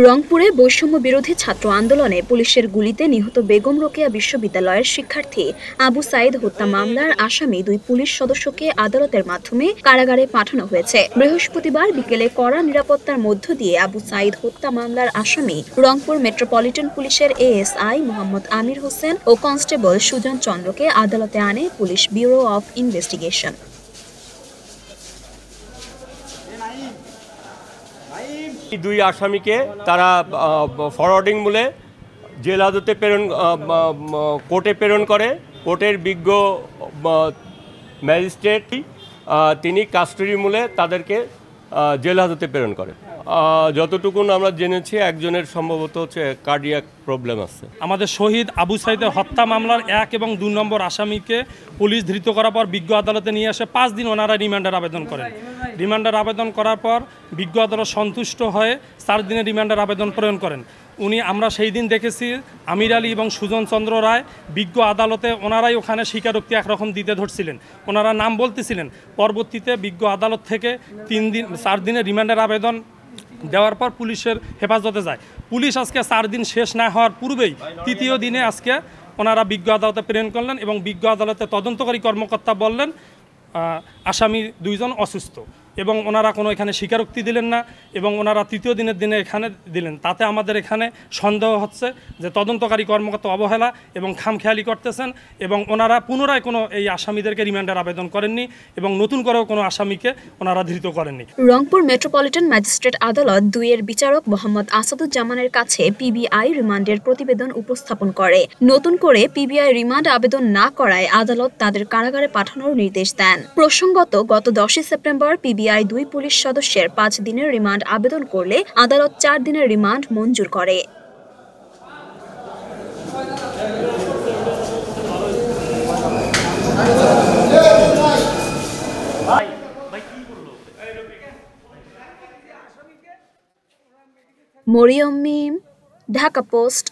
রংপুরে বৈষম্য বিরোধী ছাত্র আন্দোলনে পুলিশের গুলিতে নিহত বেগম রোকেয়া বিশ্ববিদ্যালয়ের শিক্ষার্থী আবু সাইদ হত্যা মামলার আসামি 2 পুলিশ সদস্যকে আদালতের মাধ্যমে কারাগারে পাঠানো হয়েছে। বৃহস্পতিবার বিকেলে কড়া নিরাপত্তার মধ্য দিয়ে আবু সাইদ হত্যা মামলার আসামি রংপুর মেট্রোপলিটন পুলিশের এএসআই মোহাম্মদ আমির হোসেন ও কনস্টেবল সুজন চন্দ্রকে আদালতে আনে পুলিশ ব্যুরো অফ ইনভেস্টিগেশন। দুই আসামিকে তারা ফরওয়ার্ডিং মূলে জেল হাজতে কোর্টে প্রেরণ করে। কোর্টের বিজ্ঞ ম্যাজিস্ট্রেট তিনি কাস্টডি মূলে তাদেরকে জেল হাজতে প্রেরণ করে। যতটুকুন আমরা জেনেছি একজনের সম্ভবত হচ্ছে কার্ডিয়াক প্রবলেম আছে। আমাদের শহীদ আবু সাইদের হত্যা মামলার 1 এবং 2 নম্বর আসামিকে পুলিশ ধৃত করার পর বিজ্ঞ আদালতে নিয়ে আসে 5 দিন ওনারা রিমান্ডের আবেদন করেন। রিমান্ডের আবেদন করার পর বিজ্ঞ আদালত সন্তুষ্ট হয়ে 4 দিনের রিমান্ডের আবেদন প্রেরণ করেন। আমরা সেই দিন দেখেছি আমির আলী এবং সুজন চন্দ্র রায় বিজ্ঞ আদালতে ওনারাই ওখানে স্বীকারোক্তি একরকম দিতে ধরছিলেন, ওনারা নাম বলতেছিলেন। পরবর্তীতে বিজ্ঞ আদালত থেকে 4 দিনের রিমান্ডের আবেদন দেওয়ার পর পুলিশের হেফাজতে যায়। পুলিশ আজকে 4 দিন শেষ না হওয়ার পূর্বেই 3য় দিনে আজকে ওনারা বিজ্ঞ আদালতে প্রেরণ করলেন এবং বিজ্ঞ আদালতে তদন্তকারী কর্মকর্তা বললেন আসামি 2 জন অসুস্থ এবং ওনারা কোনো এখানে স্বীকারোক্তি দিলেন না এবং ওনারা 3য় দিনের দিনে এখানে দিলেন। তাতে আমাদের এখানে সন্দেহ হচ্ছে যে তদন্তকারী কর্মকর্তা অবহেলা এবং খামখেয়ালি করতেছেন এবং ওনারা পুনরায় কোনো এই আসামিদেরকে রিমান্ডের আবেদন করেননি এবং নতুন করেও কোনো আসামিকে ওনারা ধৃত করেননি। রংপুর মেট্রোপলিটন ম্যাজিস্ট্রেট আদালত 2 এর বিচারক মোহাম্মদ আসাদুজ্জামানের কাছে পিবিআই রিমান্ডের প্রতিবেদন উপস্থাপন করে। নতুন করে পিবিআই রিমান্ড আবেদন না করায় আদালত তাদের কারাগারে পাঠানোর নির্দেশ দেন। প্রসঙ্গত গত 10 সেপ্টেম্বর পিবিআই 2 পুলিশ সদস্যের 5 দিনের রিমান্ড আবেদন করলে আদালত 4 দিনের রিমান্ড মঞ্জুর করে। মরিয়ম মিম, ঢাকা পোস্ট।